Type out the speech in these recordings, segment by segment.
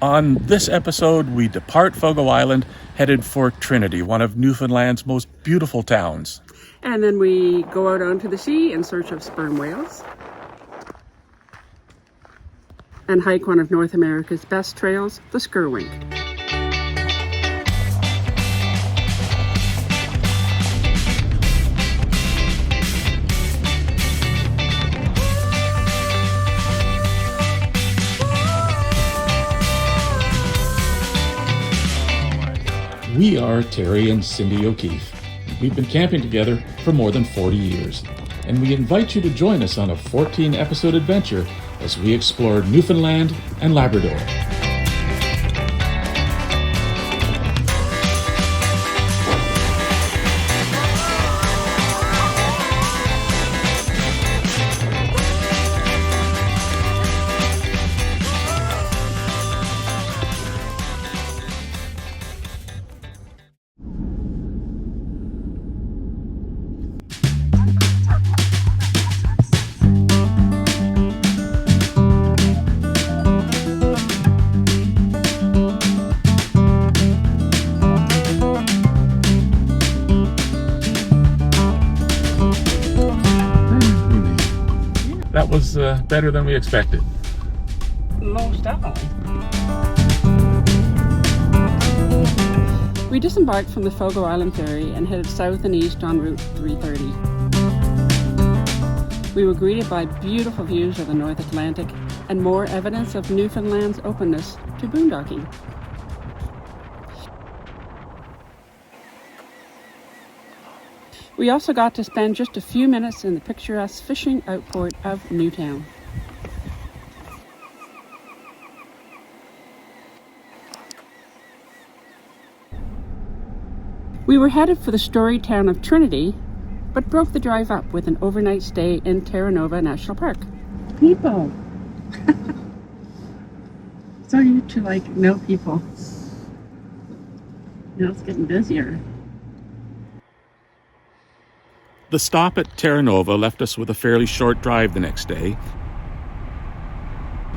On this episode, we depart Fogo Island, headed for Trinity, one of Newfoundland's most beautiful towns. And then we go out onto the sea in search of sperm whales and hike one of North America's best trails, the Skerwink. We are Terry and Cindy O'Keefe. We've been camping together for more than 40 years, and we invite you to join us on a 14-episode adventure as we explore Newfoundland and Labrador. That was better than we expected. Most definitely. We disembarked from the Fogo Island ferry and headed south and east on Route 330. We were greeted by beautiful views of the North Atlantic and more evidence of Newfoundland's openness to boondocking. We also got to spend just a few minutes in the picturesque fishing outport of Newtown. We were headed for the storied town of Trinity, but broke the drive up with an overnight stay in Terra Nova National Park. People! So you two know people. Now it's getting busier. The stop at Terra Nova left us with a fairly short drive the next day,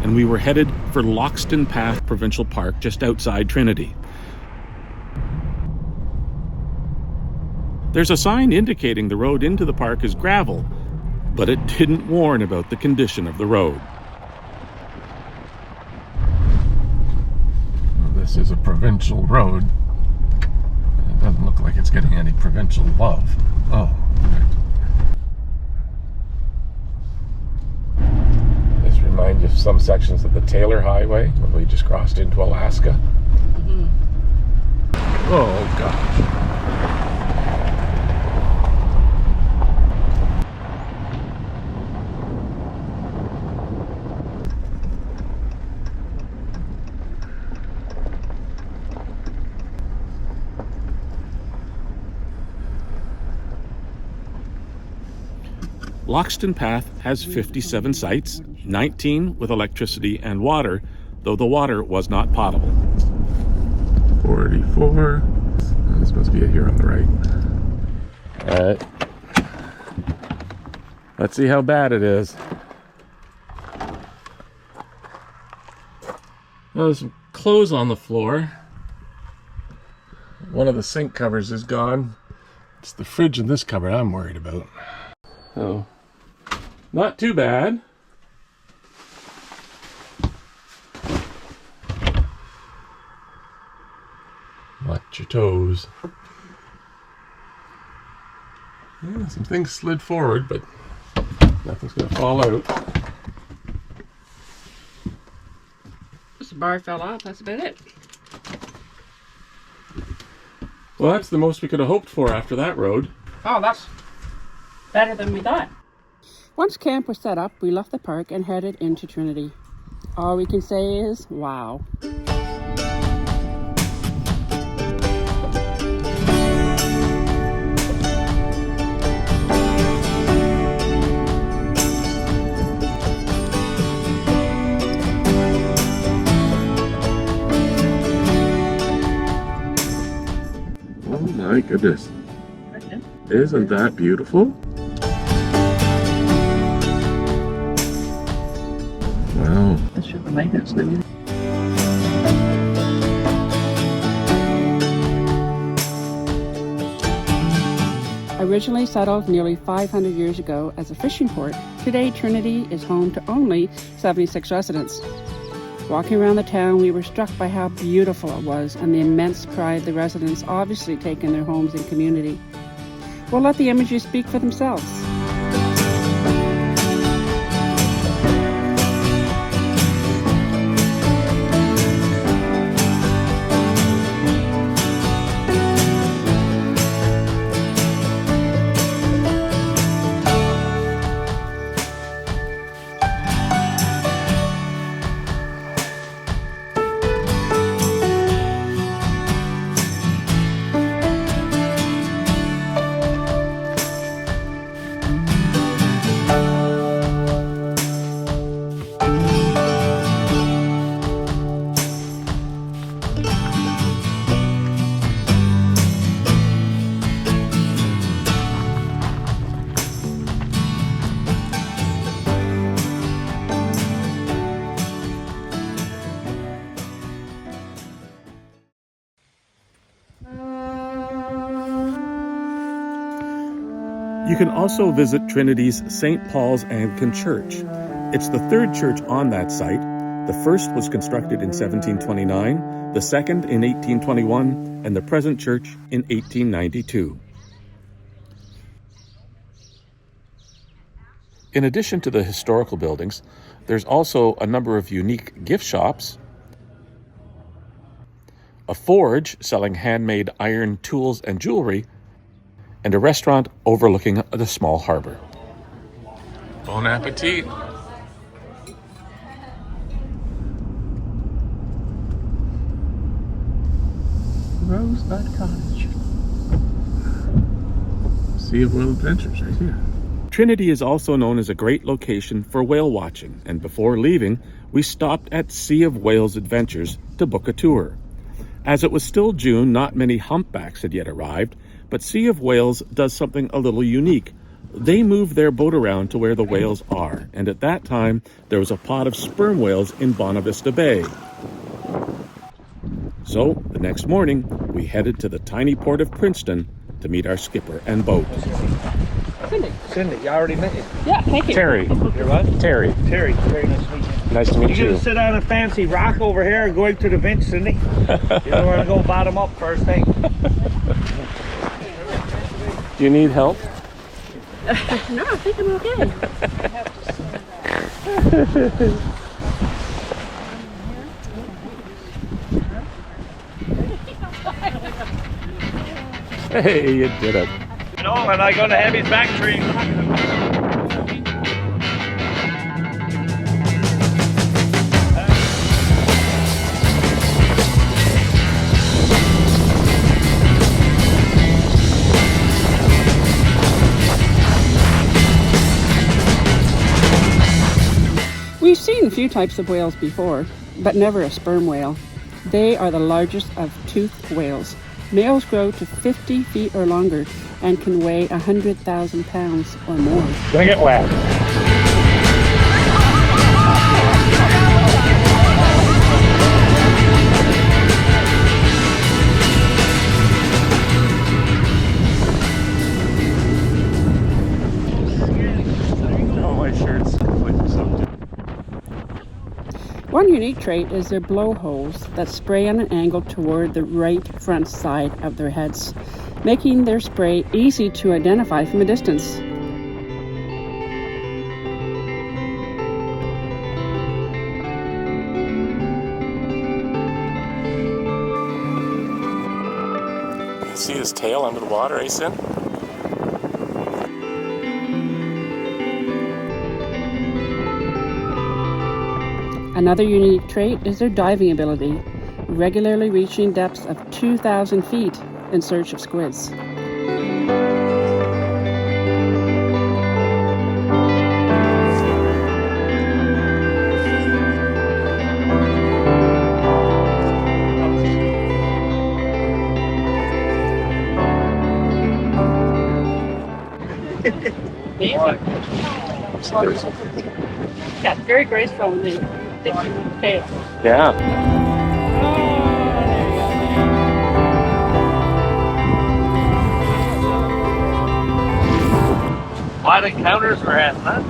and we were headed for Lockston Path Provincial Park just outside Trinity. There's a sign indicating the road into the park is gravel, but it didn't warn about the condition of the road. Well, this is a provincial road. It doesn't look like it's getting any provincial love. Oh. This reminds you of some sections of the Taylor Highway when we just crossed into Alaska. Mm-hmm. Oh gosh. Lockston Path has 57 sites, 19 with electricity and water, though the water was not potable. 44. Oh, this must be it here on the right. Alright. Let's see how bad it is. Well, there's some clothes on the floor. One of the sink covers is gone. It's the fridge in this cupboard I'm worried about. Oh. Not too bad. Watch your toes. Yeah, some things slid forward, but nothing's gonna fall out. Just the bar fell off, that's about it. Well, that's the most we could have hoped for after that road. Oh, that's better than we thought. Once camp was set up, we left the park and headed into Trinity. All we can say is, wow. Oh my goodness. Isn't that beautiful? Wow. That's your lighthouse, isn't it? Originally settled nearly 500 years ago as a fishing port, today Trinity is home to only 76 residents. Walking around the town, we were struck by how beautiful it was and the immense pride the residents obviously take in their homes and community. We'll let the images speak for themselves. You can also visit Trinity's St. Paul's Anglican Church. It's the third church on that site. The first was constructed in 1729, the second in 1821, and the present church in 1892. In addition to the historical buildings, there's also a number of unique gift shops, a forge selling handmade iron tools and jewelry, and a restaurant overlooking the small harbor. Bon appetit! Rosebud Cottage. Sea of Whale Adventures right here. Trinity is also known as a great location for whale watching, and before leaving, we stopped at Sea of Whales Adventures to book a tour. As it was still June, not many humpbacks had yet arrived, but Sea of Whales does something a little unique. They move their boat around to where the whales are, and at that time, there was a pod of sperm whales in Bonavista Bay. So, the next morning, we headed to the tiny port of Princeton to meet our skipper and boat. Cindy, you already met you. Yeah, thank you. Terry. You're what? Terry. Terry, very nice to meet you. Nice to meet You're you. gonna sit on a fancy rock over here and go out to the bench, Cindy. You know where to go bottom up first thing. Do you need help? No, I think I'm okay. Hey, you did it. No, and I'm gonna have his back tree. We've seen a few types of whales before, but never a sperm whale. They are the largest of toothed whales. Males grow to 50 feet or longer and can weigh 100,000 pounds or more. Gonna get wet. Oh, my shirt's completely soaked. One unique trait is their blowholes that spray on an angle toward the right front side of their heads, making their spray easy to identify from a distance. You see his tail under the water, Asen? Another unique trait is their diving ability, regularly reaching depths of 2,000 feet in search of squids. Yeah, very graceful when they stick to the tail. Yeah. What encounters we're having, huh?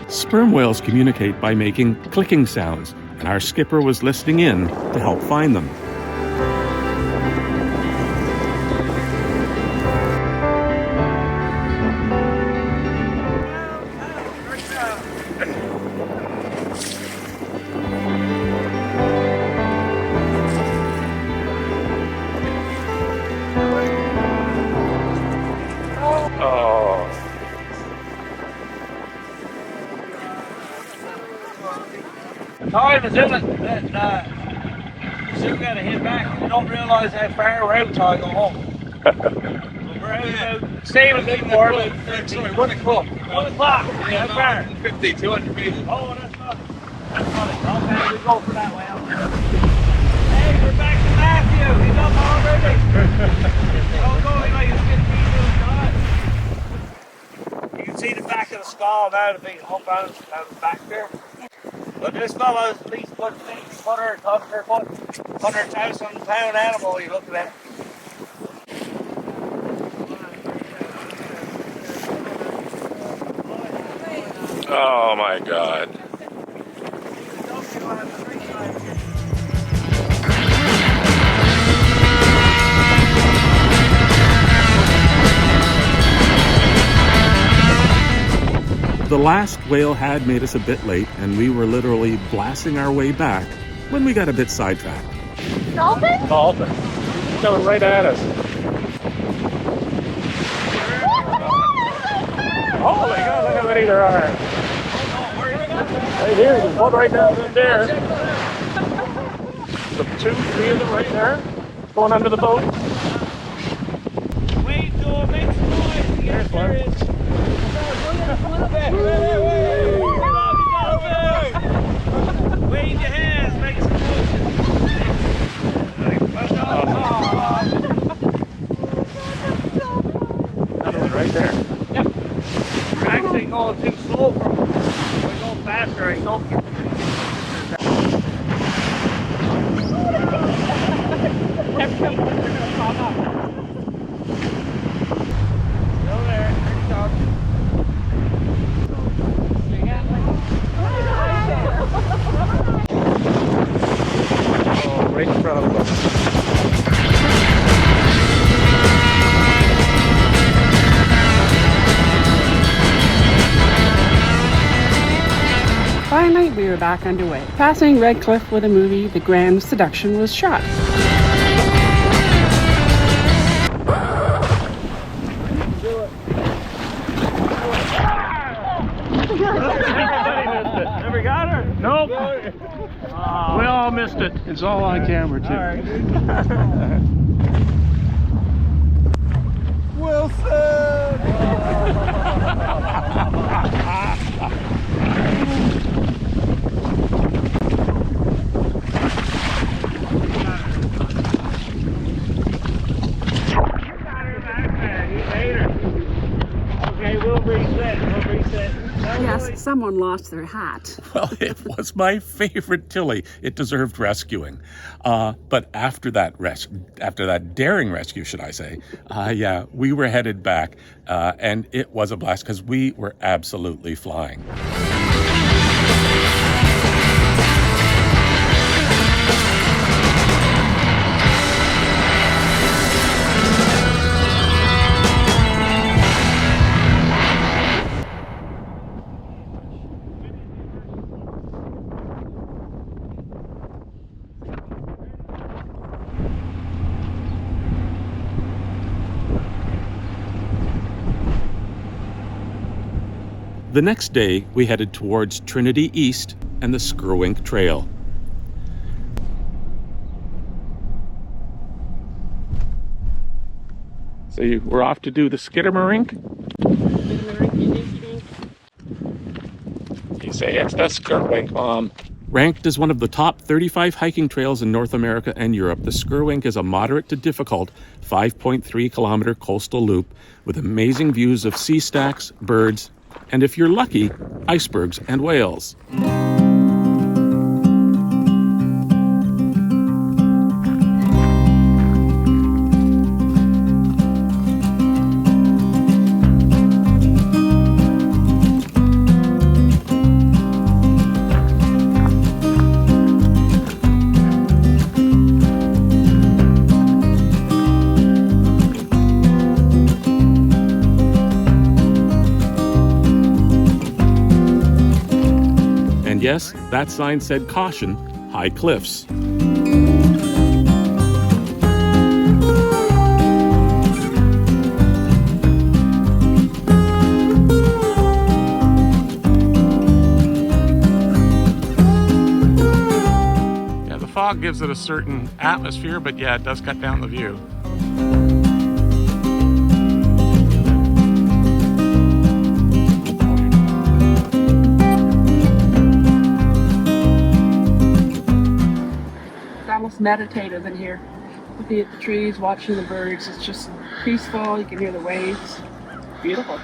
Sperm whales communicate by making clicking sounds, and our skipper was listening in to help find them. Time is in it that you soon got to hit back. You don't realise how far we're out until I go home. We're out about same as before. Sorry, 1 o'clock. 1 o'clock. How far? 50, 200 meters. Oh, that's not. That's funny. Okay, we go for that way. Hey, we're back to Matthew. He's up already. Don't go like 15 minutes. You can see the back of the skull now, the big hump out the back there. But this fella's at least 100,000 pound animal you're looking at. Oh my God. The last whale had made us a bit late, and we were literally blasting our way back when we got a bit sidetracked. Dolphins? Dolphin. Coming right at us. Oh my God, look how many there are. Right here, there's one right down there. The 2, 3 of them right there. Going under the boat. Wait till it makes noise to get serious. Wave your hands, make some Another one right there. Yep. We're actually going too slow for them. We're going faster, I don't get Still there, pretty tough. Oh, right in front of us. By night, we were back underway. Passing Red Cliff where the movie The Grand Seduction was shot. Never got her? Nope. We all missed it. It's all on camera, too. All right. Okay, we'll reset. Yes, someone lost their hat. Well, it was my favorite Tilly. It deserved rescuing. But after that daring rescue, should I say, yeah, we were headed back, and it was a blast because we were absolutely flying. The next day, we headed towards Trinity East and the Skerwink Trail. So we're off to do the skiddermarink? You say it's the Skerwink, Mom. Ranked as one of the top 35 hiking trails in North America and Europe, the Skerwink is a moderate to difficult 5.3 kilometer coastal loop with amazing views of sea stacks, birds, and if you're lucky, icebergs and whales. And yes, that sign said caution, high cliffs. Yeah, the fog gives it a certain atmosphere, but yeah, it does cut down the view. Meditative in here, looking at the trees, watching the birds. It's just peaceful. You can hear the waves. Beautiful.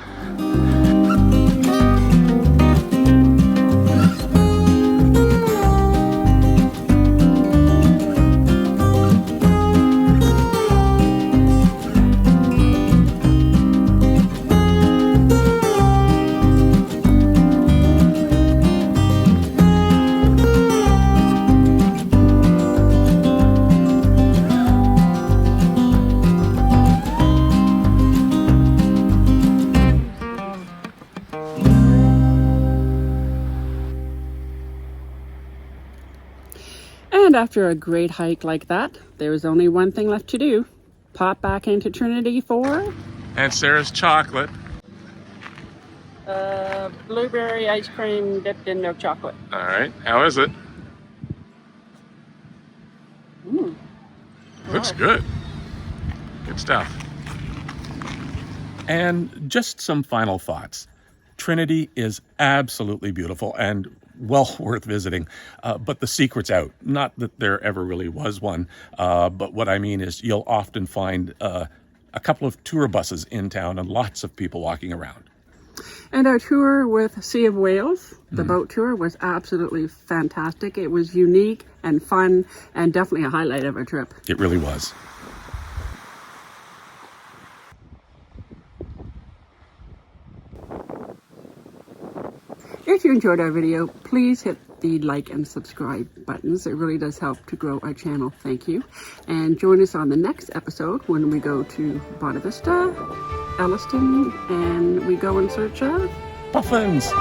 And after a great hike like that, there was only one thing left to do. Pop back into Trinity for... And Sarah's chocolate. Blueberry ice cream dipped in milk chocolate. All right, how is it? Looks good. Good stuff. And just some final thoughts. Trinity is absolutely beautiful and well worth visiting, but the secret's out. Not that there ever really was one, but what I mean is you'll often find a couple of tour buses in town and lots of people walking around. And our tour with Sea of Whales, the boat tour, was absolutely fantastic. It was unique and fun and definitely a highlight of our trip. It really was. If you enjoyed our video, please hit the like and subscribe buttons. It really does help to grow our channel. Thank you. And join us on the next episode when we go to Bonavista, Elliston, and we go in search of Dolphins!